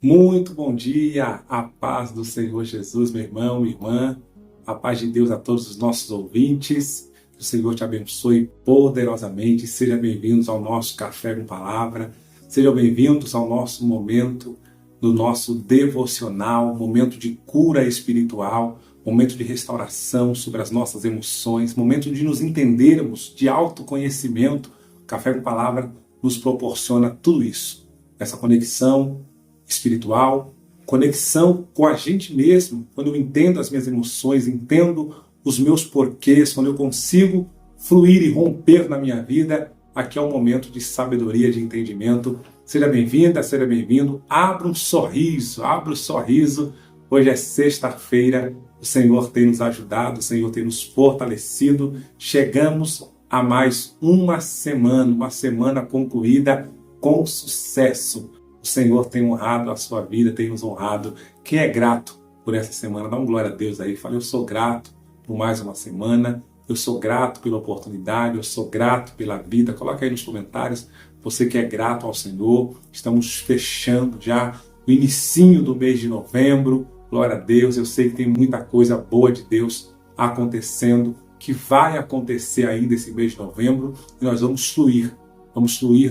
Muito bom dia, a paz do Senhor Jesus, meu irmão, minha irmã, a paz de Deus a todos os nossos ouvintes, que o Senhor te abençoe poderosamente, sejam bem-vindos ao nosso Café com Palavra, sejam bem-vindos ao nosso momento, do nosso devocional, momento de cura espiritual, momento de restauração sobre as nossas emoções, momento de nos entendermos, de autoconhecimento. O Café com Palavra nos proporciona tudo isso, essa conexão espiritual, conexão com a gente mesmo, quando eu entendo as minhas emoções, entendo os meus porquês, quando eu consigo fluir e romper na minha vida, aqui é um momento de sabedoria, de entendimento. Seja bem-vinda, seja bem-vindo, abra um sorriso, abra o sorriso. Hoje é sexta-feira, o Senhor tem nos ajudado, o Senhor tem nos fortalecido, chegamos a mais uma semana concluída com sucesso. O Senhor tem honrado a sua vida, tem nos honrado. Quem é grato por essa semana, dá uma glória a Deus aí. Fala, eu sou grato por mais uma semana, eu sou grato pela oportunidade, eu sou grato pela vida. Coloca aí nos comentários, você que é grato ao Senhor. Estamos fechando já o inicinho do mês de novembro. Glória a Deus, eu sei que tem muita coisa boa de Deus acontecendo, que vai acontecer ainda esse mês de novembro, e nós vamos fluir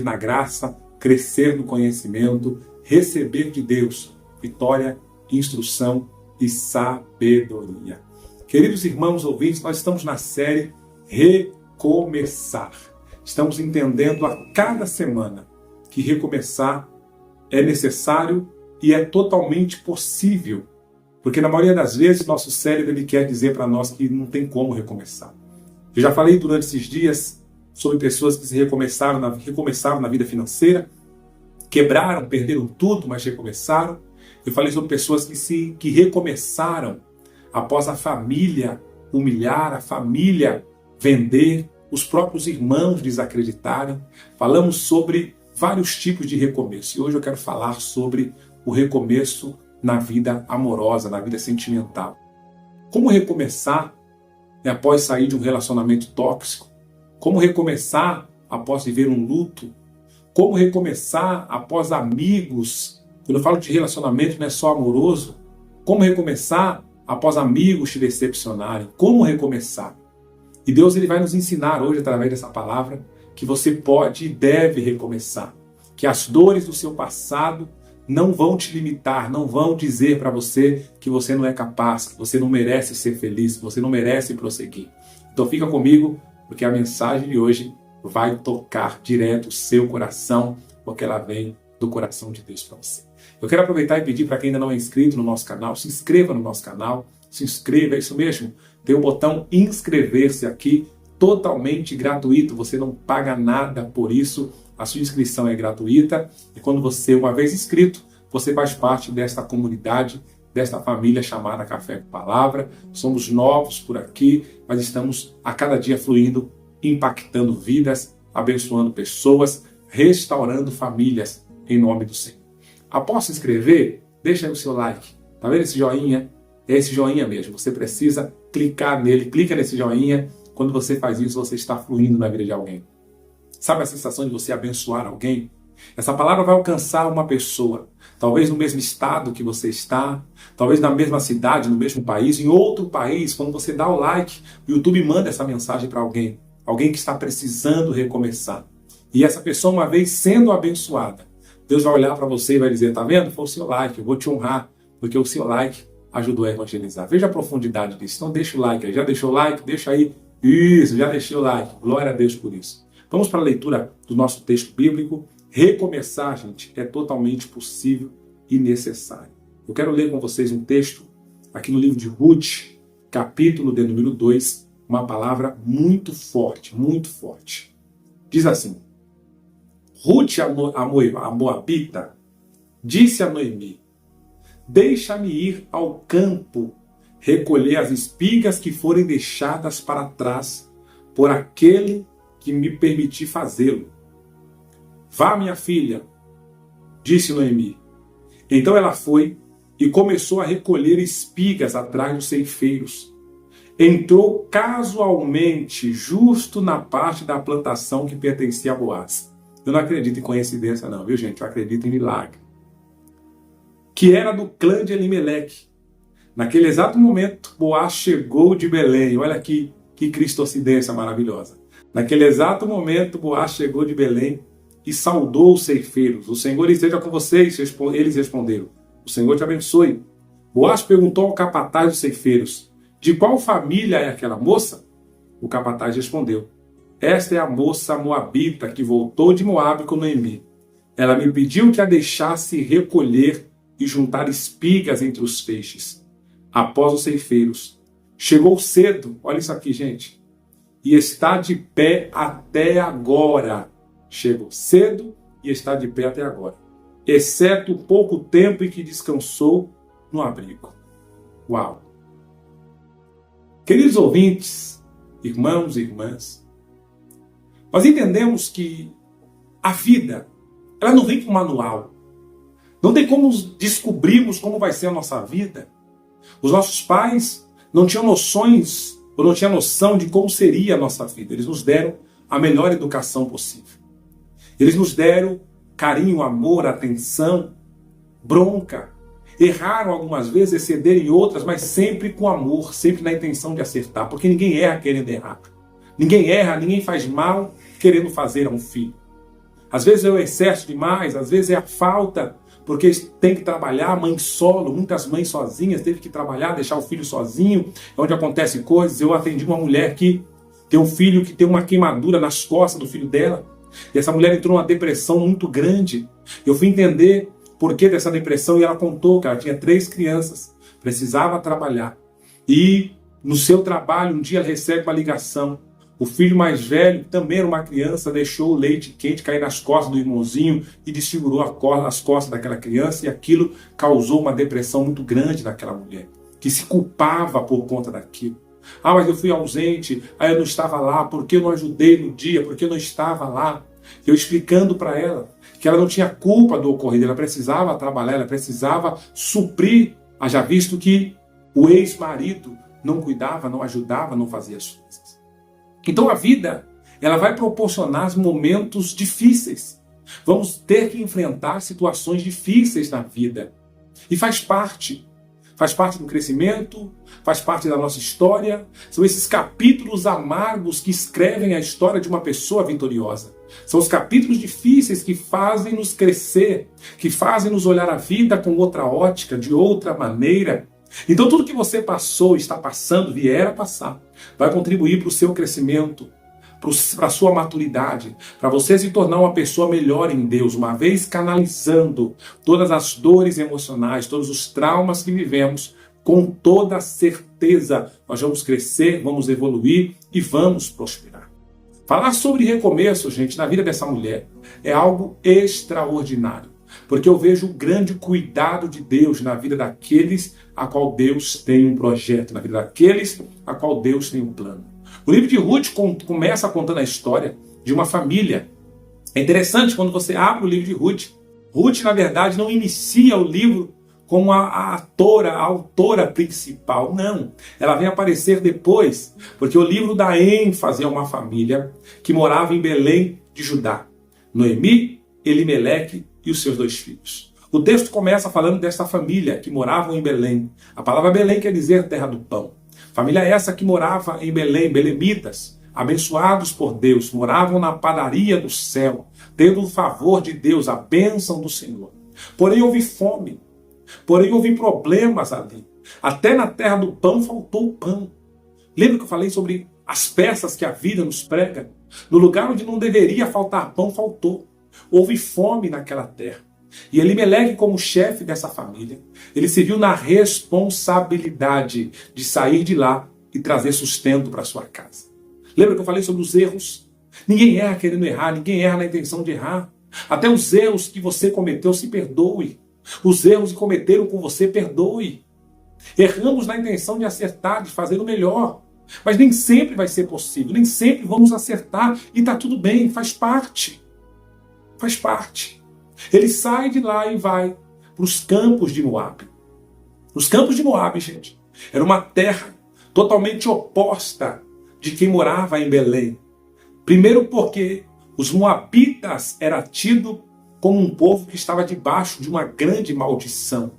na graça, crescer no conhecimento, receber de Deus vitória, instrução e sabedoria. Queridos irmãos ouvintes, nós estamos na série Recomeçar. Estamos entendendo a cada semana que recomeçar é necessário e é totalmente possível. Porque na maioria das vezes nosso cérebro ele quer dizer para nós que não tem como recomeçar. Eu já falei durante esses dias sobre pessoas que se recomeçaram na vida financeira, quebraram, perderam tudo, mas recomeçaram. Eu falei sobre pessoas que recomeçaram após a família humilhar, a família vender, os próprios irmãos desacreditarem. Falamos sobre vários tipos de recomeço. E hoje eu quero falar sobre o recomeço na vida amorosa, na vida sentimental. Como recomeçar após sair de um relacionamento tóxico? Como recomeçar após viver um luto? Como recomeçar após amigos? Quando eu falo de relacionamento, não é só amoroso. Como recomeçar após amigos te decepcionarem? Como recomeçar? E Deus ele vai nos ensinar hoje, através dessa palavra, que você pode e deve recomeçar. Que as dores do seu passado não vão te limitar, não vão dizer para você que você não é capaz, que você não merece ser feliz, que você não merece prosseguir. Então fica comigo, porque a mensagem de hoje vai tocar direto o seu coração, porque ela vem do coração de Deus para você. Eu quero aproveitar e pedir para quem ainda não é inscrito no nosso canal, se inscreva no nosso canal, se inscreva, é isso mesmo. Tem o botão inscrever-se aqui, totalmente gratuito, você não paga nada por isso, a sua inscrição é gratuita e quando você, uma vez inscrito, você faz parte desta comunidade, desta família chamada Café com Palavra. Somos novos por aqui, mas estamos a cada dia fluindo, impactando vidas, abençoando pessoas, restaurando famílias em nome do Senhor. Após se inscrever, deixa aí o seu like. Tá vendo esse joinha? É esse joinha mesmo. Você precisa clicar nele, clica nesse joinha. Quando você faz isso, você está fluindo na vida de alguém. Sabe a sensação de você abençoar alguém? Essa palavra vai alcançar uma pessoa, talvez no mesmo estado que você está, talvez na mesma cidade, no mesmo país, em outro país. Quando você dá o like, o YouTube manda essa mensagem para alguém que está precisando recomeçar. E essa pessoa, uma vez sendo abençoada, Deus vai olhar para você e vai dizer, tá vendo? Foi o seu like, eu vou te honrar, porque o seu like ajudou a evangelizar. Veja a profundidade disso. Então deixa o like aí. Já deixou o like? Deixa aí. Isso, já deixei o like. Glória a Deus por isso. Vamos para a leitura do nosso texto bíblico. Recomeçar, gente, é totalmente possível e necessário. Eu quero ler com vocês um texto aqui no livro de Ruth, capítulo de número 2, uma palavra muito forte, muito forte. Diz assim: Ruth, a Moabita, disse a Noemi, deixa-me ir ao campo, recolher as espigas que forem deixadas para trás por aquele que me permitir fazê-lo. Vá, minha filha, disse Noemi. Então ela foi e começou a recolher espigas atrás dos ceifeiros. Entrou casualmente justo na parte da plantação que pertencia a Boaz. Eu não acredito em coincidência não, viu gente? Eu acredito em milagre. que era do clã de Elimeleque. Naquele exato momento, Boaz chegou de Belém. Olha aqui, que cristocidência maravilhosa. Naquele exato momento, Boaz chegou de Belém e saudou os ceifeiros. O Senhor esteja com vocês, eles responderam. O Senhor te abençoe. Boaz perguntou ao capataz dos ceifeiros, de qual família é aquela moça? O capataz respondeu, esta é a moça moabita que voltou de Moabe com Noemi. Ela me pediu que a deixasse recolher e juntar espigas entre os feixes. Após os ceifeiros, chegou cedo, olha isso aqui, gente, e está de pé até agora. Chegou cedo e está de pé até agora, exceto o pouco tempo em que descansou no abrigo. Uau! Queridos ouvintes, irmãos e irmãs, nós entendemos que a vida, ela não vem com manual. Não tem como descobrirmos como vai ser a nossa vida. Os nossos pais não tinham noções, ou não tinham noção de como seria a nossa vida. Eles nos deram a melhor educação possível. Eles nos deram carinho, amor, atenção, bronca. Erraram algumas vezes, excederam em outras, mas sempre com amor, sempre na intenção de acertar. Porque ninguém erra querendo errar. Ninguém erra, ninguém faz mal querendo fazer a um filho. Às vezes é o excesso demais, às vezes é a falta, porque tem que trabalhar, mãe solo, muitas mães sozinhas, teve que trabalhar, deixar o filho sozinho, onde acontecem coisas. Eu atendi uma mulher que tem um filho que tem uma queimadura nas costas do filho dela, e essa mulher entrou numa depressão muito grande. Eu fui entender por que dessa depressão, e ela contou que ela tinha 3 crianças, precisava trabalhar, e no seu trabalho, um dia ela recebe uma ligação. O filho mais velho, também era uma criança, deixou o leite quente cair nas costas do irmãozinho e desfigurou as costas daquela criança, e aquilo causou uma depressão muito grande naquela mulher, que se culpava por conta daquilo. Ah, mas eu fui ausente, eu não estava lá, porque eu não ajudei no dia, porque eu não estava lá. Eu explicando para ela que ela não tinha culpa do ocorrido, ela precisava trabalhar, ela precisava suprir, haja visto que o ex-marido não cuidava, não ajudava, não fazia as coisas. Então a vida, ela vai proporcionar momentos difíceis. Vamos ter que enfrentar situações difíceis na vida. E faz parte do crescimento, faz parte da nossa história. São esses capítulos amargos que escrevem a história de uma pessoa vitoriosa. São os capítulos difíceis que fazem nos crescer, que fazem nos olhar a vida com outra ótica, de outra maneira. Então tudo que você passou, está passando, vier a passar, vai contribuir para o seu crescimento, para a sua maturidade, para você se tornar uma pessoa melhor em Deus, uma vez canalizando todas as dores emocionais, todos os traumas que vivemos, com toda certeza nós vamos crescer, vamos evoluir e vamos prosperar. Falar sobre recomeço, gente, na vida dessa mulher é algo extraordinário. Porque eu vejo o grande cuidado de Deus na vida daqueles a qual Deus tem um projeto, na vida daqueles a qual Deus tem um plano. O livro de Ruth começa contando a história de uma família. É interessante quando você abre o livro de Ruth. Ruth, na verdade, não inicia o livro como a autora principal. Não, ela vem aparecer depois, porque o livro dá ênfase a uma família que morava em Belém de Judá. Noemi, Elimeleque e os seus 2 filhos. O texto começa falando desta família que moravam em Belém. A palavra Belém quer dizer terra do pão. Família essa que morava em Belém, belemitas, abençoados por Deus, moravam na padaria do céu, tendo o favor de Deus, a bênção do Senhor. Porém houve fome, porém houve problemas ali. Até na terra do pão faltou pão. Lembra que eu falei sobre as peças que a vida nos prega? No lugar onde não deveria faltar pão, faltou. Houve fome naquela terra. E Elimeleque, como chefe dessa família, ele se viu na responsabilidade de sair de lá e trazer sustento para sua casa. Lembra que eu falei sobre os erros? Ninguém erra querendo errar, ninguém erra na intenção de errar. Até os erros que você cometeu, se perdoe. Os erros que cometeram com você, perdoe. Erramos na intenção de acertar, de fazer o melhor. Mas nem sempre vai ser possível, nem sempre vamos acertar. E está tudo bem, faz parte. Faz parte. Ele sai de lá e vai para os campos de Moabe. Os campos de Moabe, gente, era uma terra totalmente oposta de quem morava em Belém. Primeiro porque os moabitas eram tidos como um povo que estava debaixo de uma grande maldição.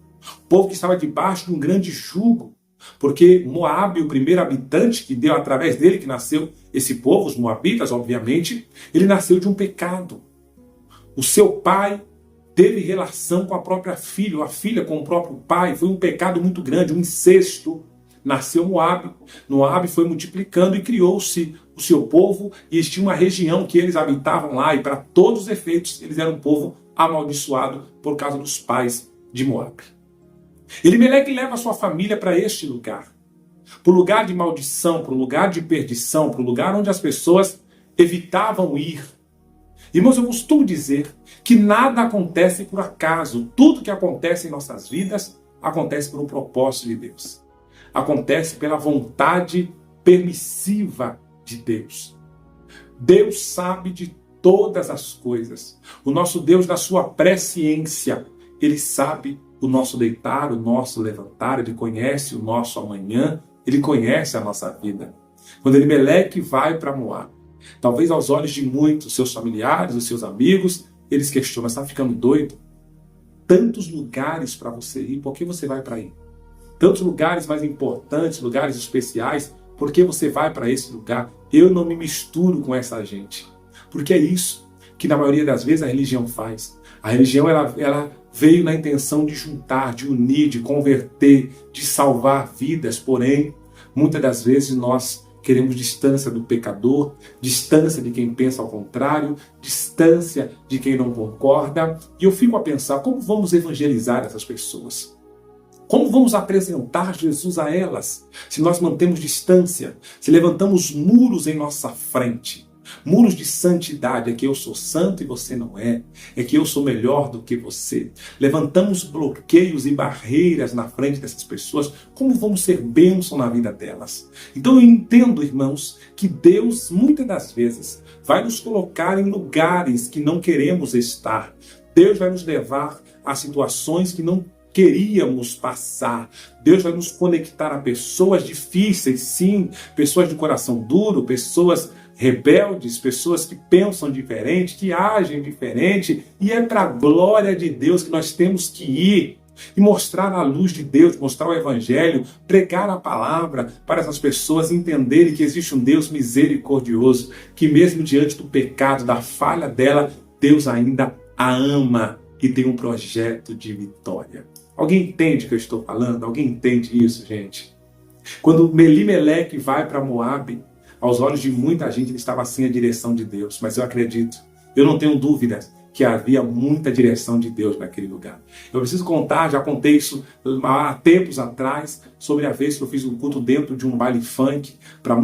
povo que estava debaixo de um grande jugo, porque Moabe, o primeiro habitante que deu através dele, que nasceu esse povo, os moabitas, obviamente, ele nasceu de um pecado. O seu pai teve relação com a própria filha, ou a filha com o próprio pai, foi um pecado muito grande, um incesto. Nasceu Moabe. Moabe foi multiplicando e criou-se o seu povo, e eles tinham uma região que eles habitavam lá, e para todos os efeitos, eles eram um povo amaldiçoado por causa dos pais de Moabe. Elimeleque leva a sua família para este lugar, para o lugar de maldição, para o lugar de perdição, para o lugar onde as pessoas evitavam ir. Irmãos, eu costumo dizer que nada acontece por acaso. Tudo que acontece em nossas vidas acontece por um propósito de Deus. Acontece pela vontade permissiva de Deus. Deus sabe de todas as coisas. O nosso Deus, na sua presciência, Ele sabe o nosso deitar, o nosso levantar, Ele conhece o nosso amanhã, Ele conhece a nossa vida. Quando Elimeleque vai para Moabe, talvez aos olhos de muitos, seus familiares, os seus amigos, eles questionam: está ficando doido? Tantos lugares para você ir, por que você vai para aí? Tantos lugares mais importantes, lugares especiais, por que você vai para esse lugar? Eu não me misturo com essa gente. Porque é isso que na maioria das vezes a religião faz. A religião ela veio na intenção de juntar, de unir, de converter, de salvar vidas. Porém, muitas das vezes nós queremos distância do pecador, distância de quem pensa ao contrário, distância de quem não concorda. E eu fico a pensar, como vamos evangelizar essas pessoas? Como vamos apresentar Jesus a elas se nós mantemos distância, se levantamos muros em nossa frente? Muros de santidade, é que eu sou santo e você não é que eu sou melhor do que você. Levantamos bloqueios e barreiras na frente dessas pessoas, como vamos ser bênção na vida delas? Então eu entendo, irmãos, que Deus muitas das vezes vai nos colocar em lugares que não queremos estar. Deus vai nos levar a situações que não queríamos passar. Deus vai nos conectar a pessoas difíceis, sim, pessoas de coração duro, pessoas rebeldes, pessoas que pensam diferente, que agem diferente, e é para a glória de Deus que nós temos que ir e mostrar a luz de Deus, mostrar o Evangelho, pregar a palavra para essas pessoas entenderem que existe um Deus misericordioso, que mesmo diante do pecado, da falha dela, Deus ainda a ama e tem um projeto de vitória. Alguém entende o que eu estou falando? Alguém entende isso, gente? Quando Elimeleque vai para Moabe, aos olhos de muita gente ele estava assim a direção de Deus, mas eu acredito, eu não tenho dúvidas que havia muita direção de Deus naquele lugar. Eu preciso contar, já contei isso há tempos atrás, sobre a vez que eu fiz um culto dentro de um baile funk. Para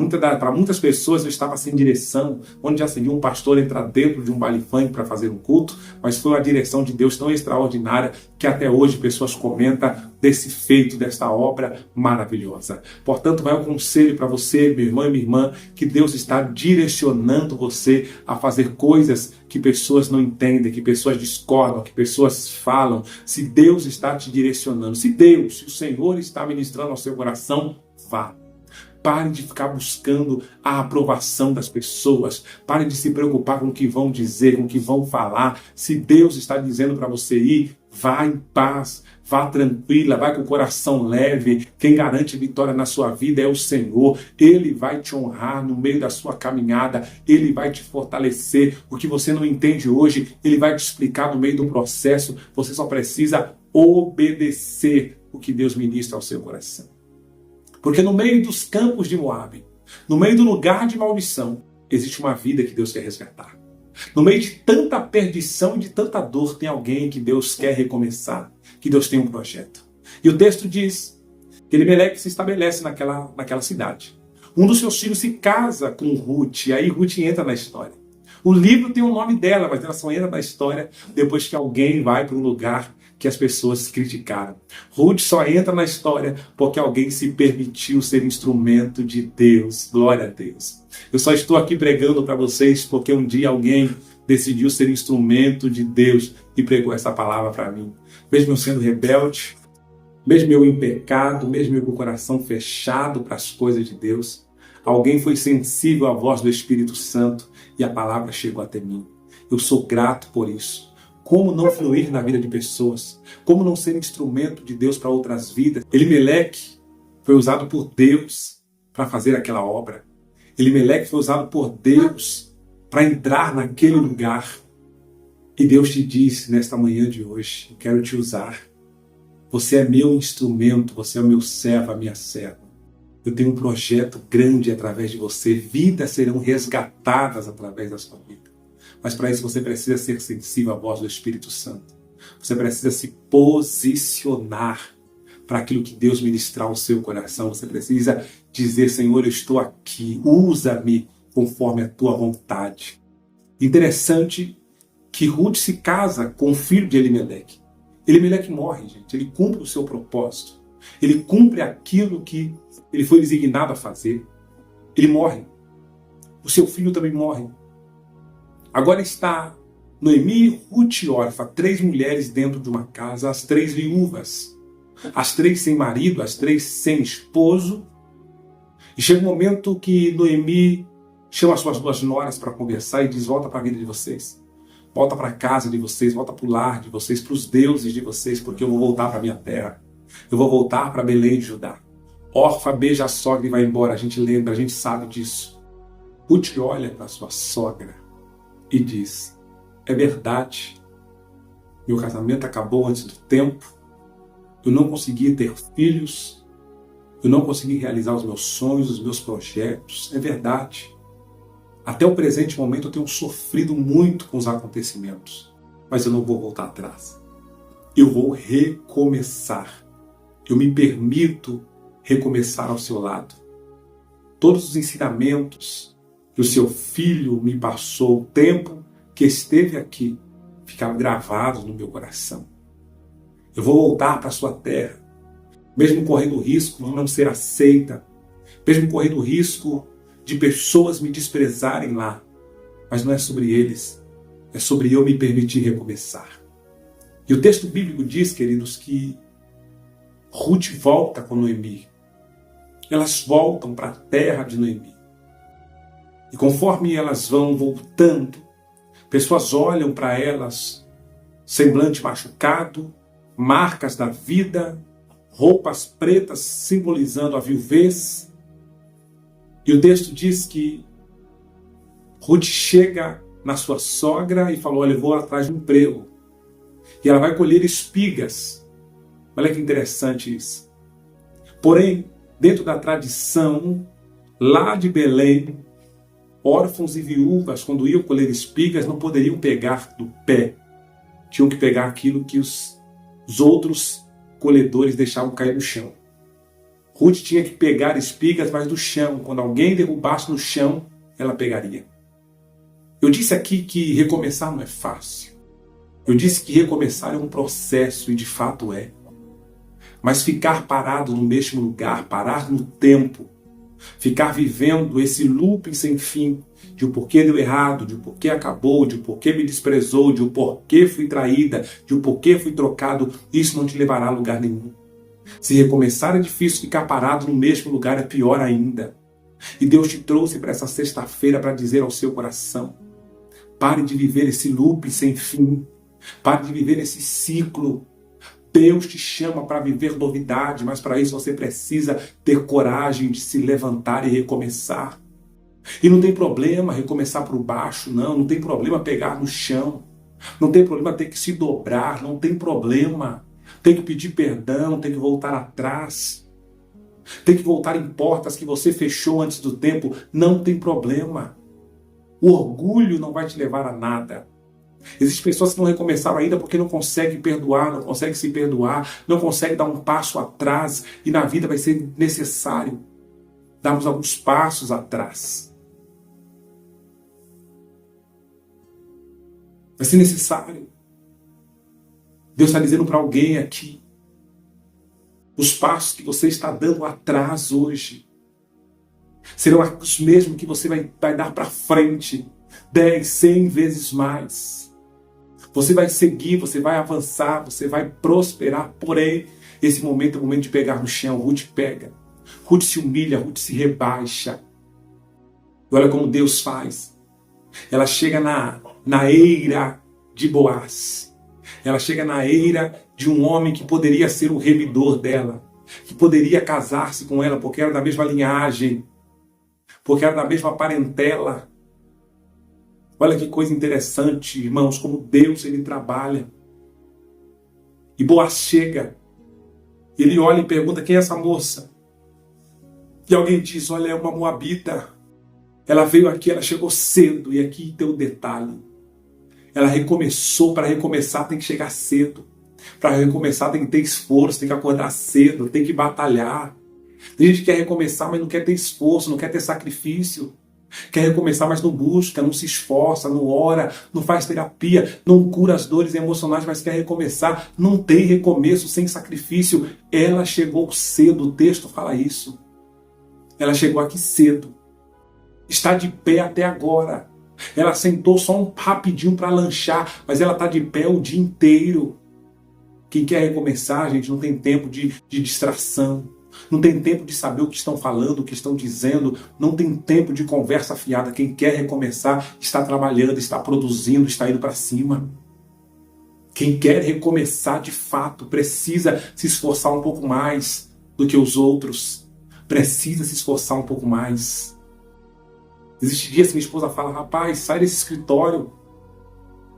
muitas pessoas eu estava sem direção, onde já seria um pastor entrar dentro de um baile funk para fazer um culto, mas foi uma direção de Deus tão extraordinária que até hoje pessoas comentam desse feito, desta obra maravilhosa. Portanto, vai um conselho para você, meu irmão e minha irmã, que Deus está direcionando você a fazer coisas que pessoas não entendem, que pessoas discordam, que pessoas falam. Se Deus está te direcionando, se o Senhor está ministrando ao seu coração, vá. Pare de ficar buscando a aprovação das pessoas. Pare de se preocupar com o que vão dizer, com o que vão falar. Se Deus está dizendo para você ir, vá em paz, vá tranquila, vá com o coração leve. Quem garante vitória na sua vida é o Senhor. Ele vai te honrar no meio da sua caminhada. Ele vai te fortalecer. O que você não entende hoje, Ele vai te explicar no meio do processo. Você só precisa obedecer o que Deus ministra ao seu coração. Porque no meio dos campos de Moabe, no meio do lugar de maldição, existe uma vida que Deus quer resgatar. No meio de tanta perdição e de tanta dor, tem alguém que Deus quer recomeçar, que Deus tem um projeto. E o texto diz que Elimeleque se estabelece naquela cidade. Um dos seus filhos se casa com Ruth, e aí Ruth entra na história. O livro tem o nome dela, mas ela só entra na história depois que alguém vai para um lugar que as pessoas criticaram. Ruth só entra na história porque alguém se permitiu ser instrumento de Deus. Glória a Deus. Eu só estou aqui pregando para vocês porque um dia alguém decidiu ser instrumento de Deus e pregou essa palavra para mim. Mesmo eu sendo rebelde, mesmo eu em pecado, mesmo eu com o coração fechado para as coisas de Deus, alguém foi sensível à voz do Espírito Santo e a palavra chegou até mim. Eu sou grato por isso. como não fluir na vida de pessoas, como não ser instrumento de Deus para outras vidas. Elimeleque foi usado por Deus para fazer aquela obra. Elimeleque foi usado por Deus para entrar naquele lugar. E Deus te disse nesta manhã de hoje: eu quero te usar. Você é meu instrumento, você é o meu servo, a minha serva. Eu tenho um projeto grande através de você. Vidas serão resgatadas através da sua vida. Mas para isso você precisa ser sensível à voz do Espírito Santo. Você precisa se posicionar para aquilo que Deus ministrar ao seu coração. Você precisa dizer: Senhor, eu estou aqui, usa-me conforme a tua vontade. Interessante que Ruth se casa com o filho de Elimeleque. Elimeleque morre, gente. Ele cumpre o seu propósito. Ele cumpre aquilo que ele foi designado a fazer. Ele morre. O seu filho também morre. Agora está Noemi, Ruth e Orfa, 3 mulheres dentro de uma casa, as 3 viúvas. As 3 sem marido, as 3 sem esposo. E chega um momento que Noemi chama as suas 2 noras para conversar e diz: volta para a vida de vocês. Volta para a casa de vocês, volta para o lar de vocês, para os deuses de vocês, porque eu vou voltar para a minha terra. Eu vou voltar para Belém de Judá. Orfa beija a sogra e vai embora. A gente lembra, a gente sabe disso. Ruth olha para sua sogra e diz: é verdade, meu casamento acabou antes do tempo, eu não consegui ter filhos, eu não consegui realizar os meus sonhos, os meus projetos, é verdade. Até o presente momento eu tenho sofrido muito com os acontecimentos, mas eu não vou voltar atrás. Eu vou recomeçar. Eu me permito recomeçar ao seu lado. Todos os ensinamentos que o seu filho me passou, o tempo que esteve aqui, ficaram gravados no meu coração. Eu vou voltar para a sua terra, mesmo correndo o risco de não ser aceita, mesmo correndo o risco de pessoas me desprezarem lá. Mas não é sobre eles, é sobre eu me permitir recomeçar. E o texto bíblico diz, queridos, que Ruth volta com Noemi. Elas voltam para a terra de Noemi. E conforme elas vão voltando, pessoas olham para elas, semblante machucado, marcas da vida, roupas pretas simbolizando a viuvez. E o texto diz que Ruth chega na sua sogra e falou: olha, eu vou atrás de um emprego. E ela vai colher espigas. Olha que interessante isso. Porém, dentro da tradição, lá de Belém, órfãos e viúvas, quando iam colher espigas, não poderiam pegar do pé. Tinham que pegar aquilo que os outros colhedores deixavam cair no chão. Ruth tinha que pegar espigas, mas do chão. Quando alguém derrubasse no chão, ela pegaria. Eu disse aqui que recomeçar não é fácil. Eu disse que recomeçar é um processo, e de fato é. Mas ficar parado no mesmo lugar, parar no tempo, ficar vivendo esse looping sem fim, de o porquê deu errado, de o porquê acabou, de o porquê me desprezou, de o porquê fui traída, de o porquê fui trocado, isso não te levará a lugar nenhum. Se recomeçar é difícil, ficar parado no mesmo lugar é pior ainda. E Deus te trouxe para essa sexta-feira para dizer ao seu coração: pare de viver esse looping sem fim, pare de viver esse ciclo. Deus te chama para viver novidade, mas para isso você precisa ter coragem de se levantar e recomeçar. E não tem problema recomeçar por baixo, não tem problema pegar no chão, não tem problema ter que se dobrar, não tem problema. Tem que pedir perdão, tem que voltar atrás, tem que voltar em portas que você fechou antes do tempo, não tem problema. O orgulho não vai te levar a nada. Existem pessoas que não recomeçaram ainda porque não conseguem perdoar, não conseguem se perdoar, não conseguem dar um passo atrás, e na vida vai ser necessário darmos alguns passos atrás. Vai ser necessário. Deus está dizendo para alguém aqui: os passos que você está dando atrás hoje serão os mesmos que você vai dar para frente 10, 100 vezes mais. Você vai seguir, você vai avançar, você vai prosperar. Porém, esse momento é o momento de pegar no chão. Ruth pega, Ruth se humilha, Ruth se rebaixa. E olha como Deus faz. Ela chega na eira de Boaz. Ela chega na eira de um homem que poderia ser o remidor dela, que poderia casar-se com ela porque era da mesma linhagem, porque era da mesma parentela. Olha que coisa interessante, irmãos, como Deus ele trabalha. E Boaz chega, ele olha e pergunta: quem é essa moça? E alguém diz: olha, é uma moabita. Ela veio aqui, ela chegou cedo. E aqui tem o detalhe. Ela recomeçou. Para recomeçar tem que chegar cedo. Para recomeçar tem que ter esforço, tem que acordar cedo, tem que batalhar. Tem gente que quer recomeçar, mas não quer ter esforço, não quer ter sacrifício. Quer recomeçar, mas não busca, não se esforça, não ora, não faz terapia, não cura as dores emocionais, mas quer recomeçar. Não tem recomeço sem sacrifício. Ela chegou cedo, o texto fala isso. Ela chegou aqui cedo. Está de pé até agora. Ela sentou só um rapidinho para lanchar, mas ela está de pé o dia inteiro. Quem quer recomeçar, gente, não tem tempo de distração. Não tem tempo de saber o que estão falando, o que estão dizendo. Não tem tempo de conversa fiada. Quem quer recomeçar está trabalhando, está produzindo, está indo para cima. Quem quer recomeçar de fato precisa se esforçar um pouco mais do que os outros. Precisa se esforçar um pouco mais. Existem dias que minha esposa fala: rapaz, sai desse escritório.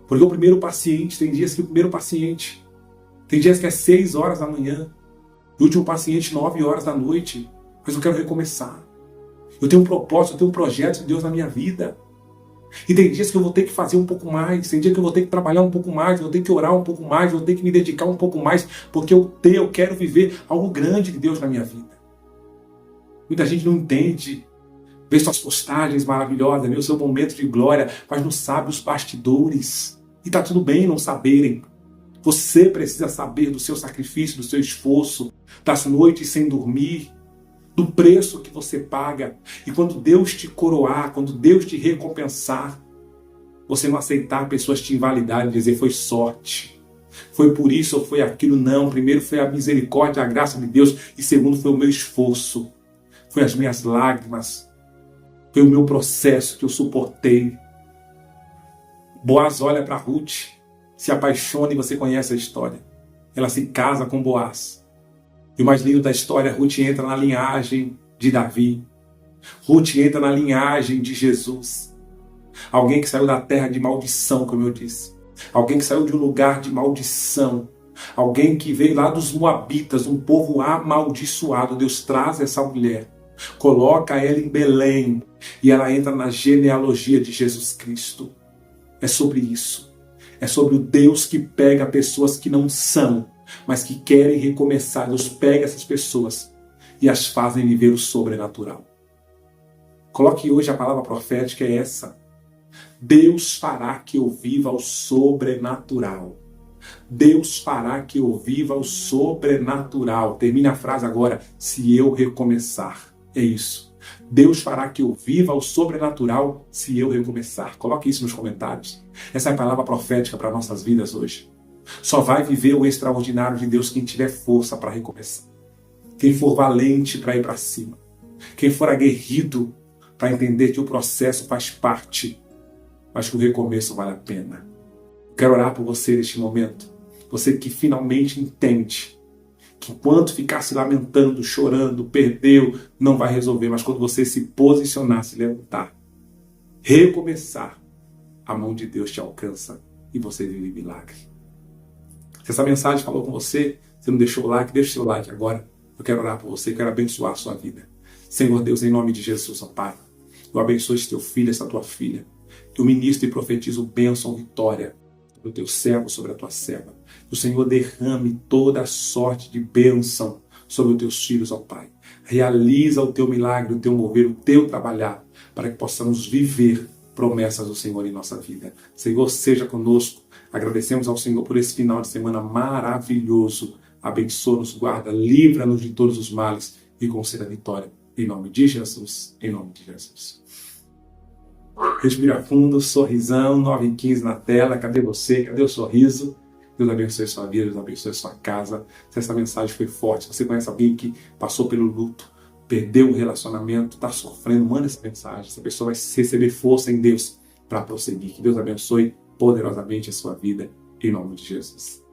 Porque o primeiro paciente, tem dias que o primeiro paciente, tem dias que é 6 horas da manhã. O último paciente, 9 horas da noite. Mas eu quero recomeçar. Eu tenho um propósito, eu tenho um projeto de Deus na minha vida. E tem dias que eu vou ter que fazer um pouco mais. Tem dias que eu vou ter que trabalhar um pouco mais. Eu vou ter que orar um pouco mais. Eu vou ter que me dedicar um pouco mais. Porque eu quero viver algo grande de Deus na minha vida. Muita gente não entende. Vê suas postagens maravilhosas, vê o seu momento de glória, mas não sabe os bastidores. E está tudo bem não saberem. Você precisa saber do seu sacrifício, do seu esforço, das noites sem dormir, do preço que você paga. E quando Deus te coroar, quando Deus te recompensar, você não aceitar pessoas te invalidarem e dizer: foi sorte, foi por isso ou foi aquilo. Não, primeiro foi a misericórdia, a graça de Deus, e segundo foi o meu esforço, foi as minhas lágrimas, foi o meu processo que eu suportei. Boaz olha para Ruth, se apaixona, e você conhece a história. Ela se casa com Boaz. E o mais lindo da história, Ruth entra na linhagem de Davi. Ruth entra na linhagem de Jesus. Alguém que saiu da terra de maldição, como eu disse. Alguém que saiu de um lugar de maldição. Alguém que veio lá dos Moabitas, um povo amaldiçoado. Deus traz essa mulher, coloca ela em Belém, e ela entra na genealogia de Jesus Cristo. É sobre isso. É sobre o Deus que pega pessoas que não são, mas que querem recomeçar. Deus pega essas pessoas e as fazem viver o sobrenatural. Coloque hoje a palavra profética é essa. Deus fará que eu viva o sobrenatural. Deus fará que eu viva o sobrenatural. Termine a frase agora: se eu recomeçar. É isso. Deus fará que eu viva o sobrenatural se eu recomeçar. Coloque isso nos comentários. Essa é a palavra profética para nossas vidas hoje. Só vai viver o extraordinário de Deus quem tiver força para recomeçar. Quem for valente para ir para cima. Quem for aguerrido para entender que o processo faz parte, mas que o recomeço vale a pena. Quero orar por você neste momento. Você que finalmente entende que enquanto ficar se lamentando, chorando, perdeu, não vai resolver. Mas quando você se posicionar, se levantar, recomeçar, a mão de Deus te alcança e você vive milagre. Se essa mensagem falou com você, você não deixou o like, deixa o seu like agora. Eu quero orar por você, quero abençoar a sua vida. Senhor Deus, em nome de Jesus, ó Pai, eu abençoo esse teu filho, essa tua filha. Eu ministro e profetizo bênção, vitória sobre o teu servo, sobre a tua serva. Que o Senhor derrame toda a sorte de bênção sobre os teus filhos, ó Pai. Realiza o teu milagre, o teu mover, o teu trabalhar, para que possamos viver promessas do Senhor em nossa vida. Senhor, seja conosco. Agradecemos ao Senhor por esse final de semana maravilhoso. Abençoa-nos, guarda, livra-nos de todos os males e conceda vitória. Em nome de Jesus, em nome de Jesus. Respira fundo, sorrisão, 9h15 na tela. Cadê você? Cadê o sorriso? Deus abençoe a sua vida, Deus abençoe a sua casa. Se essa mensagem foi forte, se você conhece alguém que passou pelo luto, perdeu o relacionamento, está sofrendo, manda essa mensagem. Essa pessoa vai receber força em Deus para prosseguir. Que Deus abençoe poderosamente a sua vida. em nome de Jesus.